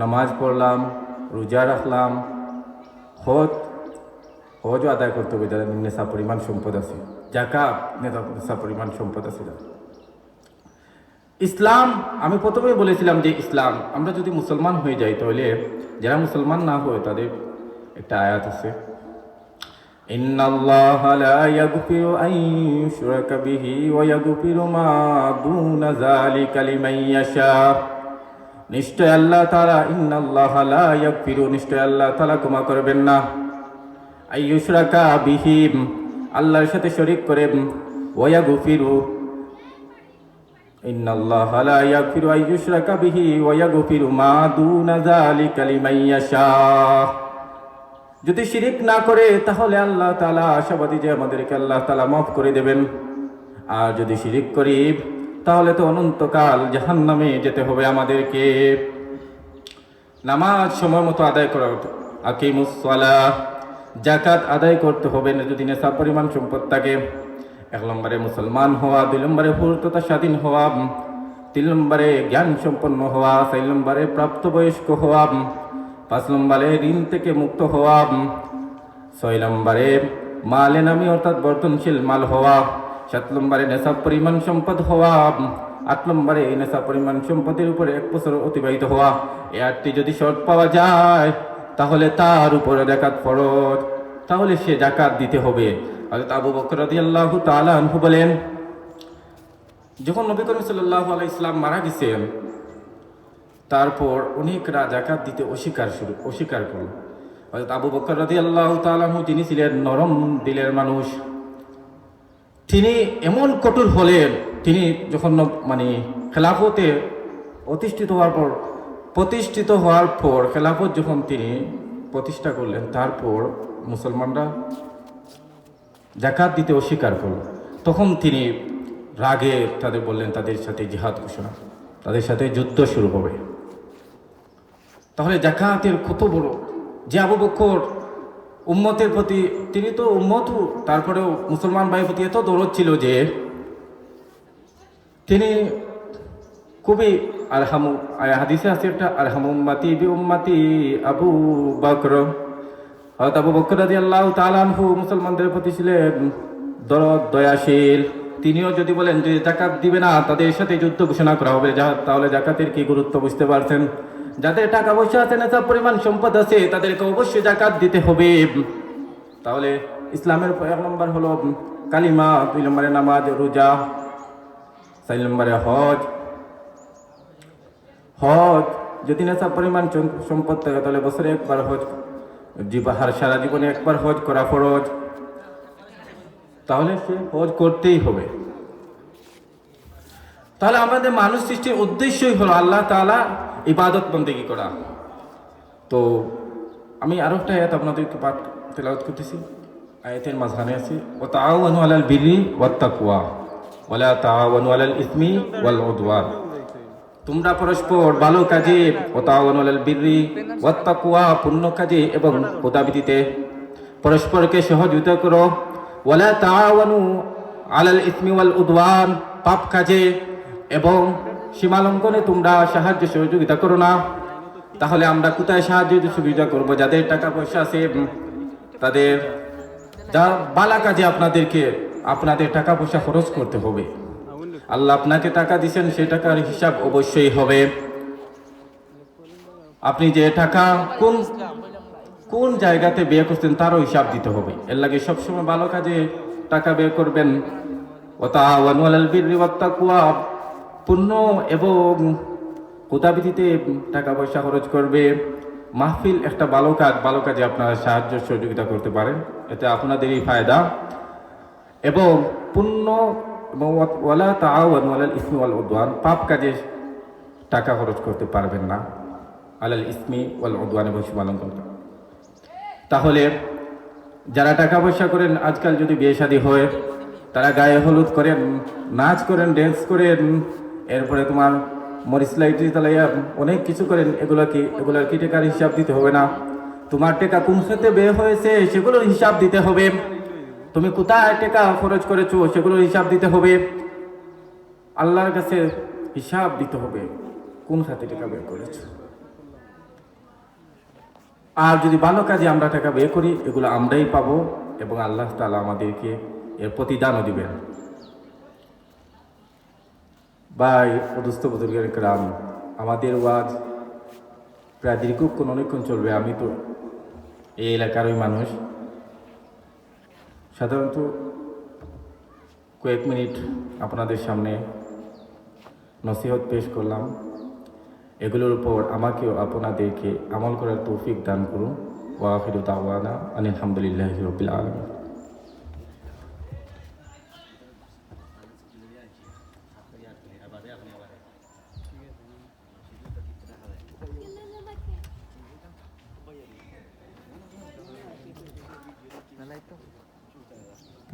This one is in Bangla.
নামাজ পড়লাম, রোজা রাখলাম, হজও আদায় করতে হবে যারা নেশা পরিমাণ সম্পদ আছে, জাকাত নেশা পরিমাণ সম্পদ আছে। ইসলাম, আমি প্রথমেই বলেছিলাম যে ইসলাম, আমরা যদি মুসলমান হয়ে যাই তাহলে যারা মুসলমান না হয় তাদের একটা আয়াত আছে, ইন্নাল্লাহা লা ইয়াগফিরু আন ইউশরাকা বিহি ওয়া ইয়াগফিরু মা দুনা যালিকা লিমান ইয়াশা। নিশ্চয় আল্লাহ তাআলা, ইন্নাল্লাহা লা ইয়াগফিরু, নিশ্চয় আল্লাহ তাআলা ক্ষমা করবেন না, আন ইউশরাকা বিহি, আল্লাহর সাথে শরীক করে, ওয়া ইয়াগফিরু, ইন্নাল্লাহা লা ইয়াগফিরু আন ইউশরাকা বিহি ওয়া ইয়াগফিরু মা দুনা যালিকা লিমান ইয়াশা। যদি শিরিক না করে তাহলে আল্লাহ তাআলা আশাবাদী যে আমাদেরকে আল্লাহ তাআলা মাফ করে দেবেন, আর যদি শিরিক করি তাহলে তো অনন্তকাল জাহান্নামে যেতে হবে আমাদেরকে। নামাজ সময় মতো আদায় করা, আকিমুস সালাহ, যাকাত আদায় করতে হবে না যদি নেশা পরিমাণ সম্পদ থাকে। 1 নম্বরে মুসলমান হওয়া, 2 নম্বরে পূর্ণতা স্বাধীন হওয়া, 3 নম্বরে জ্ঞান সম্পন্ন হওয়া, 4 নম্বরে প্রাপ্তবয়স্ক হওয়া, 5 নম্বরে ঋণ থেকে মুক্ত হওয়া, 6 নম্বরে মালে নামি অর্থাৎ বর্তনশীল মাল হওয়া, 7 নম্বরে নেশা পরিমাণ সম্পদ হওয়া, 8 নম্বরে এই নেশা পরিমাণ সম্পদের উপরে 1 বছর অতিবাহিত হওয়া। এই 8টি যদি শর্ত পাওয়া যায় তাহলে তার উপরে যাকাত ফরজ, তাহলে সে যাকাত দিতে হবে। হযরত আবু বকর রাদিয়াল্লাহু তাআলা আনহু বলেন, যখন নবী করিম সাল্লাল্লাহু আলাইহি সাল্লাম মারা গেছেন তারপর অনেকরা যাকাত দিতে অস্বীকার করল। হযরত আবু বকর রাদিয়াল্লাহু তাআলা আনহু, যিনি ছিলেন নরম দিলের মানুষ, তিনি এমন কঠোর হলেন, তিনি যখন খেলাফতে প্রতিষ্ঠিত হওয়ার পর খেলাফত যখন তিনি প্রতিষ্ঠা করলেন, তারপর মুসলমানরা যাকাত দিতে অস্বীকার করল। তখন তিনি রাগে তাদের বললেন তাদের সাথে জিহাদ ঘোষণা, তাদের সাথে যুদ্ধ শুরু হবে। তাহলে যাকাতের কত বড়, যে আবু বকর উম্মতের প্রতি, তিনি তো উম্মত, তারপরেও মুসলমান ভাইয়ের প্রতি এত দরদ ছিল যে তিনি খুবই আরহামু, হাদিসে আছে একটা, আরহামু উম্মতি বি উম্মতি আবু বকর। হযরত আবু বকর রাদিয়াল্লাহু তাআলা আনহু মুসলমানদের প্রতি ছিলেন দরদ, দয়াশীল। তিনিও যদি বলেন যে যাকাত দিবে না, তাদের সাথে যুদ্ধ ঘোষণা করা হবে, তাহলে যাকাতের কি গুরুত্ব বুঝতে পারছেন। যাদের টাকা পয়সা আছে, নেশা পরিমাণ সম্পদ আছে, তাদেরকে অবশ্যই যাকাত দিতে হবে। তাহলে ইসলামের 1 নম্বর হলো কালিমা, 2 নম্বরে নামাজ, রোজা, 4 নম্বরে হজ। যদি নেশা পরিমাণ সম্পদ থাকে তাহলে বছরে 1 বার হজ, সারা জীবনে 1 বার হজ করা ফরজ, তাহলে সে হজ করতেই হবে। তাহলে আমাদের মানুষ সৃষ্টির উদ্দেশ্যই হলো আল্লাহ তাআলা ইবাদত বন্দেগী করা। তো আমি আরো একটা আয়াত আপনাদেরকে পাঠ তেলাওয়াত করতেছি, আয়াতের মাঝখানে আছে, ওয়া তাআওয়ানু আলাল বিররি ওয়াত তাকওয়া ওয়া লা তাআওয়ানু আলাল ইসমি ওয়াল উদওয়ান। তোমরা পরস্পর ভালো কাজে, ওয়া তাআওয়ানু আলাল বিররি ওয়াত তাকওয়া, পুণ্য কাজে এবং খোদাভীতিতে পরস্পরকে সহযোগিতা করো, ওয়া লা তাআওয়ানু আলাল ইসমি ওয়াল উদওয়ান, পাপ কাজে এবং সীমালঙ্ঘনে তোমরা সাহায্য সহযোগিতা করো না। তাহলে আমরা কোথায় সাহায্য সহযোগিতা করবো? যাদের টাকা পয়সা আছে তাদের, যা বালা কাজে আপনাদের টাকা পয়সা খরচ করতে হবে। আল্লাহ আপনাকে টাকা দিচ্ছেন, সেই টাকার হিসাব অবশ্যই হবে। আপনি যে টাকা কোন জায়গাতে ব্যয় করছেন তারও হিসাব দিতে হবে। এর লাগে সবসময় ভালো কাজে টাকা ব্যয় করবেন। ওয়া তাআওয়ানু আলাল বিররি ওয়াত তাকওয়া, পুণ্য এবং খোদাভীতিতে টাকা পয়সা খরচ করবে। মাহফিল একটা ভালো কাজে আপনারা সাহায্য সহযোগিতা করতে পারেন, এতে আপনাদেরই ফায়দা। এবং পুণ্য এবং ওয়া লা তাআওয়ানু আলাল ইসমি ওয়াল উদওয়ান, পাপ কাজে টাকা খরচ করতে পারবেন না, আলাল ইসমি ওয়াল উদওয়ান, এবং সীমালঙ্ঘন। তাহলে যারা টাকা পয়সা করেন, আজকাল যদি বিয়ে শাদী হয়, তারা গায়ে হলুদ করেন, নাচ করেন, ড্যান্স করেন, এরপরে তোমার মরিচ লাইটি তালাইয়া অনেক কিছু করেন, এগুলোর কি টাকার হিসাব দিতে হবে না? তোমার টাকা কোন খাতে ব্যয় হয়েছে সেগুলোর হিসাব দিতে হবে। তুমি কোথায় টাকা খরচ করেছো সেগুলোর হিসাব দিতে হবে। আল্লাহর কাছে হিসাব দিতে হবে কোন খাতে টাকা ব্যয় করেছো। আর যদি ভালো কাজে আমরা টাকা ব্যয় করি, এগুলো আমরাই পাবো এবং আল্লাহ তাআলা আমাদেরকে এর প্রতিদানও দিবেন। ভাই অদুস্থ বুজুর্গের کرام, আমাদের ওয়াজ প্রায় দীর্ঘক্ষণ অনেকক্ষণ চলবে। আমি তো এই এলাকারই মানুষ, সাধারণত কয়েক মিনিট আপনাদের সামনে নসিহত পেশ করলাম। এগুলোর উপর আমাকেও আপনাদেরকে আমল করার তৌফিক দান করুন। ওয়া আখিরু দাওয়ানা আলহামদুলিল্লাহি রাব্বিল আলামিন।